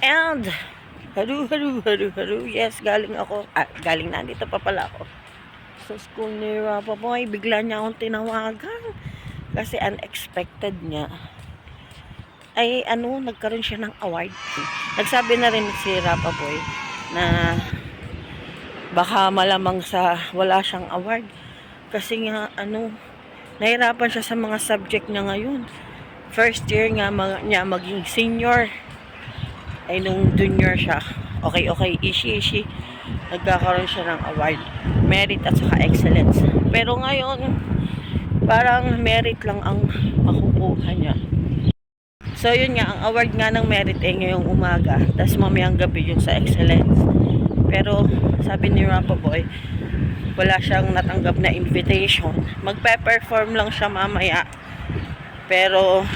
And, haru. Yes, galing na. Dito pa pala ako. Sa school ni Rapa Boy, bigla niya akong tinawagan. Kasi unexpected niya. Ay, nagkaroon siya ng award. Nagsabi na rin si Rapa Boy na baka malamang sa wala siyang award. Kasi nga, nahirapan siya sa mga subject niya ngayon. First year nga niya maging senior. Ay nung junior siya, okay, ishi, nagkakaroon siya ng award, merit at saka excellence. Pero ngayon, parang merit lang ang makukuha niya. So yun nga, ang award nga ng merit ay ngayong umaga, tapos mamayang gabi yun sa excellence. Pero sabi ni Rapa Boy, wala siyang natanggap na invitation. Magpe-perform lang siya mamaya. Pero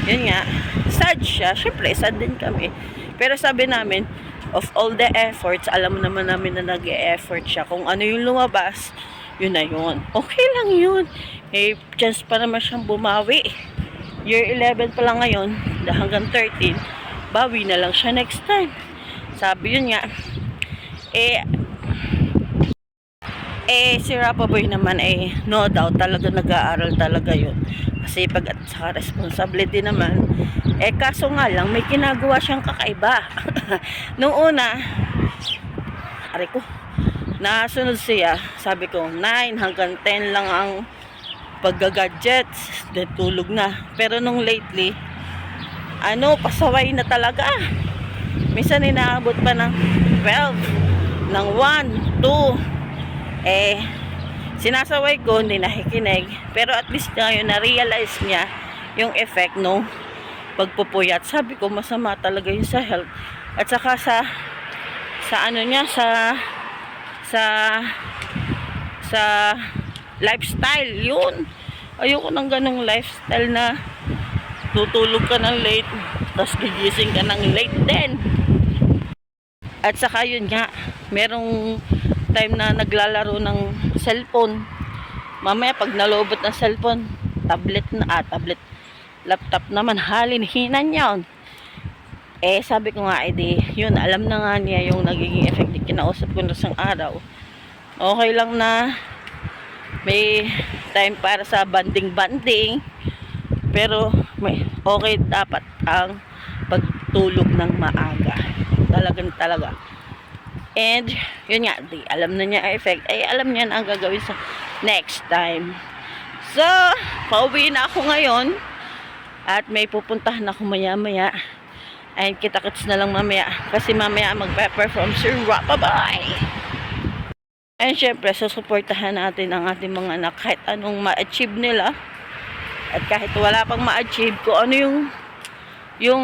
yun nga, sad siya. Syempre, sad din kami. Pero sabi namin, of all the efforts, alam naman namin na nag-e-effort siya. Kung ano yung lumabas, yun na yun. Okay lang yun. Eh, chance pa naman siyang bumawi. Year 11 pa lang ngayon, hanggang 13, bawi na lang siya next time. Sabi yun nga, si Rapa Boy naman no doubt talaga nag-aaral talaga yun. Kasi pag at saka responsibility naman, kaso nga lang may ginagawa siyang kakaiba. Nung una, nasunod siya, sabi ko 9 hanggang 10 lang ang pagga-gadgets, then tulog na. Pero nung lately, pasaway na talaga. Minsan inaabot pa ng 12, ng 1, 2, sinasaway ko, hindi nakikinig. Pero at least ngayon, na-realize niya yung effect no pagpupuyat. Sabi ko, masama talaga yun sa health. At saka sa lifestyle, yun. Ayoko ng ganong lifestyle na tutulog ka ng late, tapos gigising ka ng late din. At saka yun nga, merong time na naglalaro ng cellphone. Mamaya pag nalobot ng cellphone, laptop naman, halinhinan yun. Sabi ko nga, yun, alam na nga niya yung nagiging effect. Kinausap ko na isang araw. Okay lang na may time para sa banding, pero okay dapat ang pagtulog ng maaga. Talaga. And, yun nga, alam na niya ang effect. Alam niya na ang gagawin sa next time. So, pauwi na ako ngayon. At may pupuntahan ako maya-maya. And kita-kits na lang mamaya. Kasi mamaya magpe-perform si Rapa Boy. And syempre, susuportahan natin ang ating mga anak kahit anong ma-achieve nila. At kahit wala pang ma-achieve, kung ano yung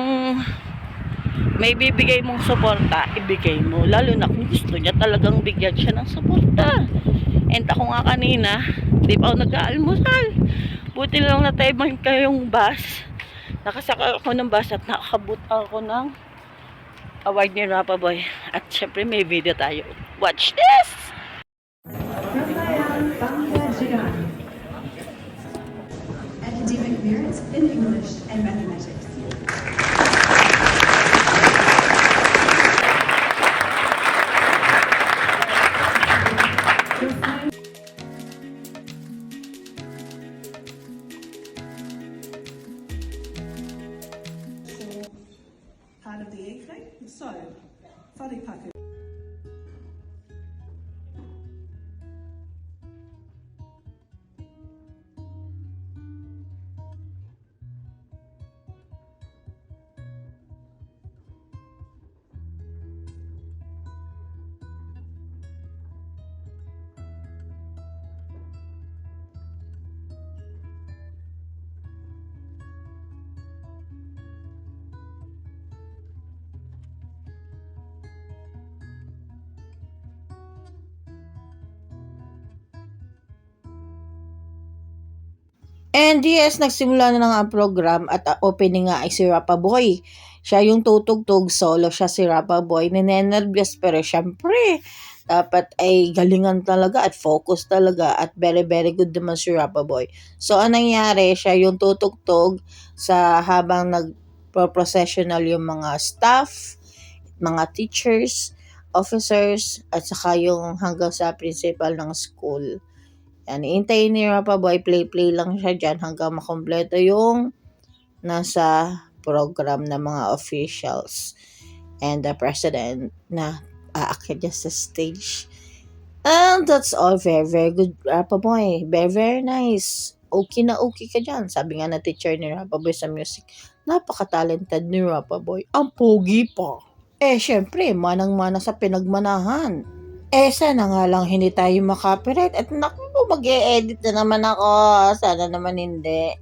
may bibigay mong suporta, ibigay mo. Lalo na kung gusto niya talagang bigyan siya ng suporta. And ako nga kanina, di pa ako nag-aalmusal. Buti lang na tayo kayong bus. Nakasaka ako ng bus at nakakabot ako ng award ni Rapa Boy. At syempre may video tayo. Watch this! Academic merit in English and mathematics. Part of the evening, so wharepaku. And yes, nagsimula na nga ang program at opening nga ay si Rapa Boy. Siya yung tutugtog, solo siya si Rapa Boy. Ninenervyos pero syempre, dapat ay galingan talaga at focus talaga at very very good naman si Rapa Boy. So anong nangyari, siya yung tutugtog sa habang processional yung mga staff, mga teachers, officers, at saka yung hanggang sa principal ng school. Yan, iintayin ni Rapa Boy, play-play lang siya dyan hanggang makompleto yung nasa program ng mga officials and the president na aakyat niya sa stage. And that's all. Very, very good, Rapa Boy. Very, very nice. Okay na okay ka dyan. Sabi nga na teacher ni Rapa Boy sa music, napaka-talented ni Rapa Boy. Ang pogi pa. Syempre, manang-mana sa pinagmanahan. Sana nga lang hindi tayo makapirate. At naku, mag-e-edit na naman ako. Sana naman hindi.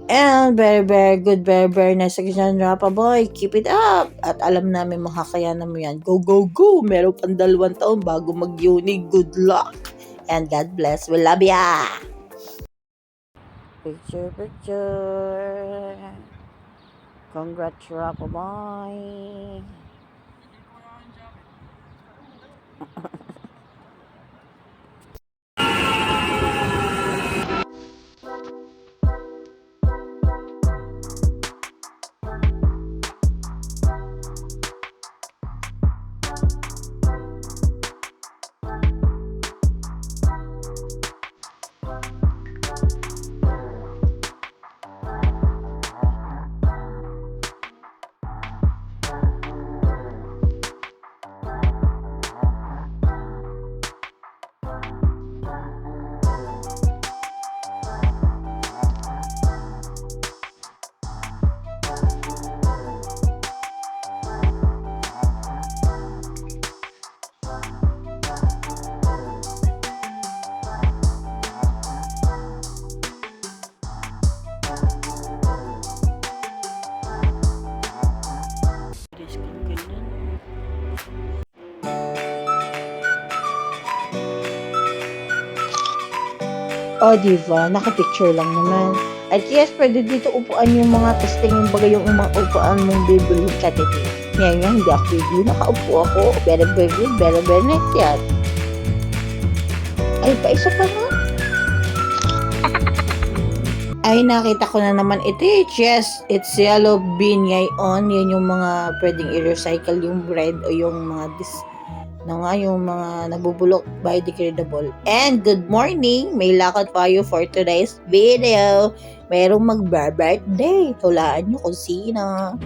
And very, very good, very, very nice again, Rapa Boy. Keep it up. At alam namin makakayanan mo yan. Go, go, go. Meron pang 2 taon bago mag-uni. Good luck. And God bless. We love ya. Picture, picture. Congrats, Rapa Boy. Diba? Nakapicture lang naman. At yes, pwede dito upuan yung mga testing yung bagay yung mga upuan mong bibili ka titi. Ngayon, hindi ako bibili. Nakaupo ako. Very, very good. Very, very nice yan. Ay, paisa pa nga. Ay, nakita ko na naman ito. Yes, it's yellow bean ngayon. Yan yung mga pwedeng i-recycle yung bread o yung mga yung mga nabubulok biodegradable. And good morning! May lakad tayo for today's video. Merong mag-birthday. Hulaan nyo kung sino.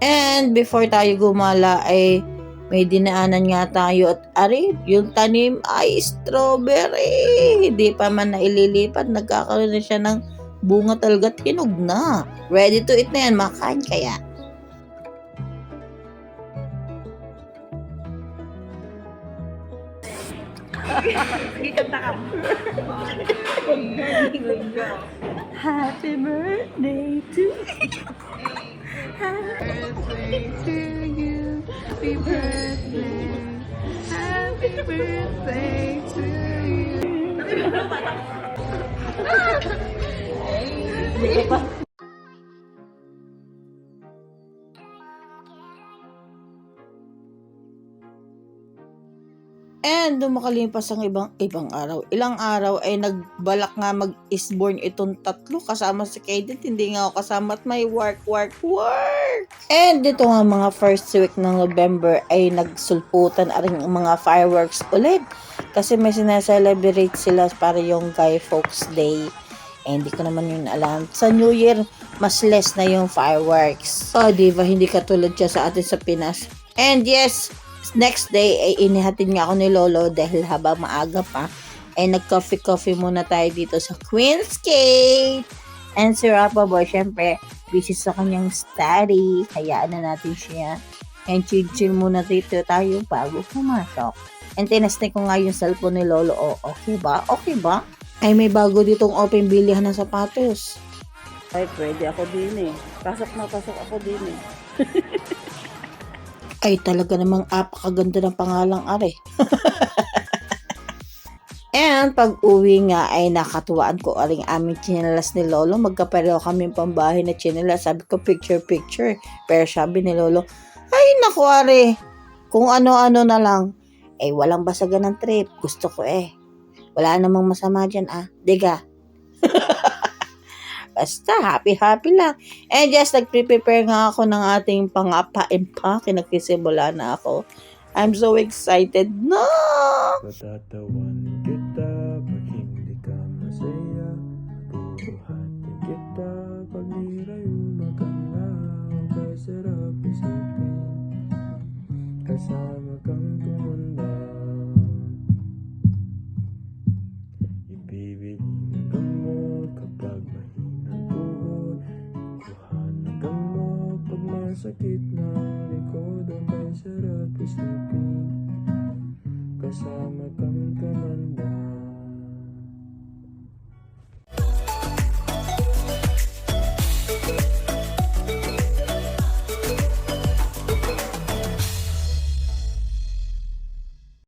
And before tayo gumala ay may dinaanan nga tayo at yung tanim ay strawberry. Hindi pa man naililipat. Nagkakaroon na siya ng bunga talaga at hinog na. Ready to eat na yan. Makain kaya. Sige, kanta ka. Happy birthday to you. Happy birthday to you. Happy birthday. Happy birthday to you. Sige pa. And makalipas ang ibang araw. Ilang araw ay nagbalak nga mag-isborn itong 3 kasama si Kaden. Hindi nga ako kasama at may work. And dito nga mga first week ng November ay nagsulputan ang mga fireworks ulit. Kasi may sinaselebrate sila para yung Guy Fawkes Day. Eh, hindi ko naman yun alam. Sa New Year, mas less na yung fireworks. Oh, diba? Hindi katulad siya sa atin sa Pinas. And yes, next day, ay inihatid nga ako ni Lolo dahil habang maaga pa, ay nag-coffee muna tayo dito sa Queen's Gate. And si Rapa Boy, syempre, busy sa kanyang study. Hayaan na natin siya. And chill muna dito tayo bago pumasok. And tinestay ko nga yung cellphone ni Lolo. Oh, okay ba? Okay ba? Ay, may bago ditong open bilihan ng sapatos. Ay, pwede ako din eh. Pasok na pasok ako din eh. Ay, talaga namang apakaganda ng pangalang are. And pag uwi nga ay nakatuwaan ko aring aming chinelas ni Lolo. Magkapareho kami pambahay na chinelas. Sabi ko picture. Pero sabi ni Lolo, ay naku are, kung ano-ano na lang. Eh, walang basagan ng trip. Gusto ko eh. Wala namang masama dyan Diga. Basta, happy lang. And just nag-prepare nga ako ng ating pang-apa-impake. Nagsisimula na ako. I'm so excited na! Patatawan kita pag hindi ka masaya. Bubuhatin kita pag nirayo magandang. Kay sarap isipin kasama kang tumanda. Ibibili ng gamot kapag mahinang tuhod. Kuha ng gamot pag masakit na likod. Kay sarap isipin kasama kang